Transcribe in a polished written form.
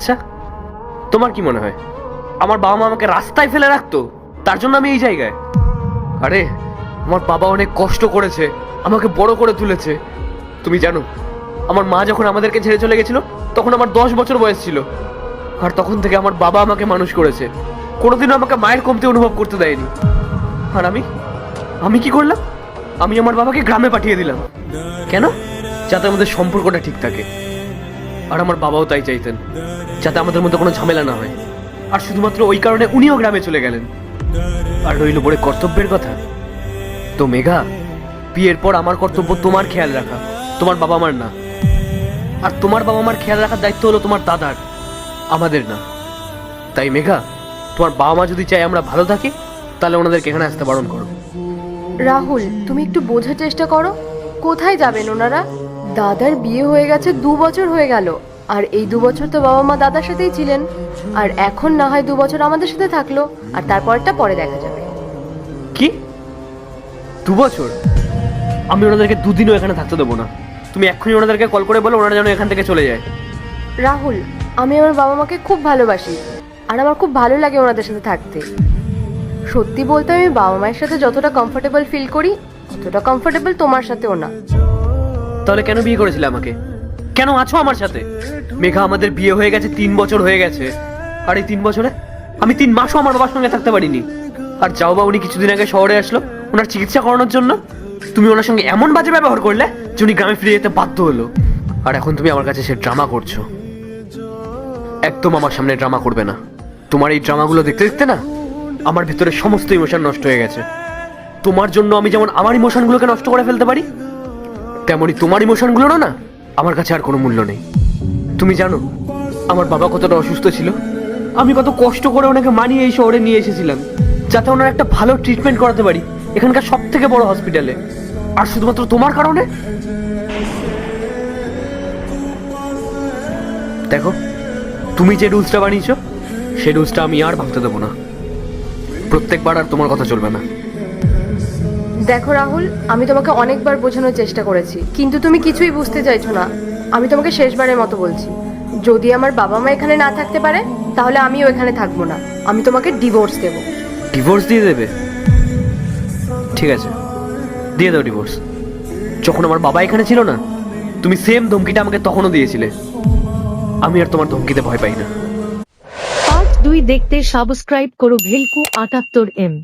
আচ্ছা, তোমার কি মনে হয় আমার বাবা মা আমাকে রাস্তায় ফেলে রাখতো তার জন্য আমি এই জায়গায়? আরে আমার বাবা অনেক কষ্ট করেছে, আমাকে বড় করে তুলেছে। তুমি জানো আমার মা যখন আমাদেরকে ছেড়ে চলে গেছিল তখন আমার 10 বছর বয়স ছিল, আর তখন থেকে আমার বাবা আমাকে মানুষ করেছে, কোনোদিনও আমাকে মায়ের কমতি অনুভব করতে দেয়নি। আর আমি কি করলাম? আমি আমার বাবাকে গ্রামে পাঠিয়ে দিলাম। কেন? যাতে আমাদের সম্পর্কটা ঠিক থাকে। আর আমার বাবাও তাই চাইতেন, যাতে আমাদের মধ্যে কোনো ঝামেলা না হয়। আর শুধুমাত্র ওই কারণে উনিও গ্রামে চলে গেলেন। আর রইল পরে কর্তব্যের কথা। তো মেঘা, বিয়ের পর আমার কর্তব্য তোমার খেয়াল রাখা, তোমার বাবা মার না। আর তোমার বাবা মার খেয়াল রাখার দায়িত্ব হলো তোমার দাদার, আমাদের না। তাই মেঘা, তোমার বাবা মা যদি চায় আমরা ভালো থাকি, তাহলে ওনাদেরকে এখানে আসতে বারণ করো। রাহুল, তুমি একটু বোঝার চেষ্টা করো। কোথায় যাবেন ওনারা? দাদার বিয়ে হয়ে গেছে 2 বছর হয়ে গেল, আর এই 2 বছর তো বাবা মা দাদার সাথেই ছিলেন। আর এখন না হয় 2 বছর আমাদের সাথে থাকলো, আর তারপরটা পরে দেখা যাবে। কি 2 বছর? আমি ওনাদেরকে 2 দিনও এখানে থাকতে দেবো না। তুমি এক্ষুনি ওনাদেরকে কল করে বলো ওনারা যেন এখান থেকে চলে যায়। রাহুল, আমি আমার বাবা মাকে খুব ভালোবাসি, আর আমার খুব ভালো লাগে ওনাদের সাথে থাকতে। সত্যি বলতে আমি বাবা মায়ের সাথে যতটা কমফোর্টেবল ফিল করি, অতটা কমফোর্টেবল তোমার সাথেও না। তাহলে কেন বিয়ে করেছিলে আমাকে? কেন আছো আমার সাথে? মেঘা, আমাদের বিয়ে হয়ে গেছে 3 বছর হয়ে গেছে, আর এই 3 বছরে আমি 3 মাসও আমার বাবার সঙ্গে থাকতে পারিনি। আর যাও বা উনি কিছুদিন আগে শহরে আসলো ওনার চিকিৎসা করানোর জন্য, তুমি ওনার সঙ্গে এমন বাজে ব্যবহার করলে যে উনি গ্রামে ফিরে যেতে বাধ্য হলো। আর এখন তুমি আমার কাছে সে ড্রামা করছো। একদম আমার সামনে ড্রামা করবে না। তোমার এই ড্রামাগুলো দেখতে দেখতে না আমার ভিতরে সমস্ত ইমোশন নষ্ট হয়ে গেছে। তোমার জন্য আমি যেমন আমার ইমোশনগুলোকে নষ্ট করে ফেলতে পারি, তেমনই তোমার ইমোশনগুলোরও না আমার কাছে আর কোনো মূল্য নেই। তুমি জানো আমার বাবা কতটা অসুস্থ ছিল? আমি কত কষ্ট করে ওনাকে মানিয়ে এই শহরে নিয়ে এসেছিলাম, যাতে ওনার একটা ভালো ট্রিটমেন্ট করাতে পারি এখানকার সব থেকে বড় হসপিটালে। আর শুধুমাত্র তোমার কারণে? দেখো, তুমি যে রুলসটা বানিয়েছো সেই রুলসটা আমি আর ভাঙতে দেবো না। প্রত্যেকবার আর তোমার কথা চলবে না। দেখো রাহুল, আমি তোমাকে অনেকবার বোঝানোর চেষ্টা করেছি, কিন্তু তুমি কিছুই বুঝতে চাইছো না। আমি তোমাকে শেষবারের মতো বলছি, যদি আমার বাবা মা এখানে না থাকতে পারে তাহলে আমিও এখানে থাকবো না। আমি তোমাকে ডিভোর্স দেবো। ডিভোর্স দিয়ে দেবে? ঠিক আছে, দিয়ে দাও ডিভোর্স। যখন আমার বাবা এখানে ছিল না, তুমি সেম ধমকিটা আমাকে তখনও দিয়েছিলে। আমি আর তোমার ধমকিতে ভয় পাই না। পার্ট 2 দেখতে সাবস্ক্রাইব করো ভেলকু 78M।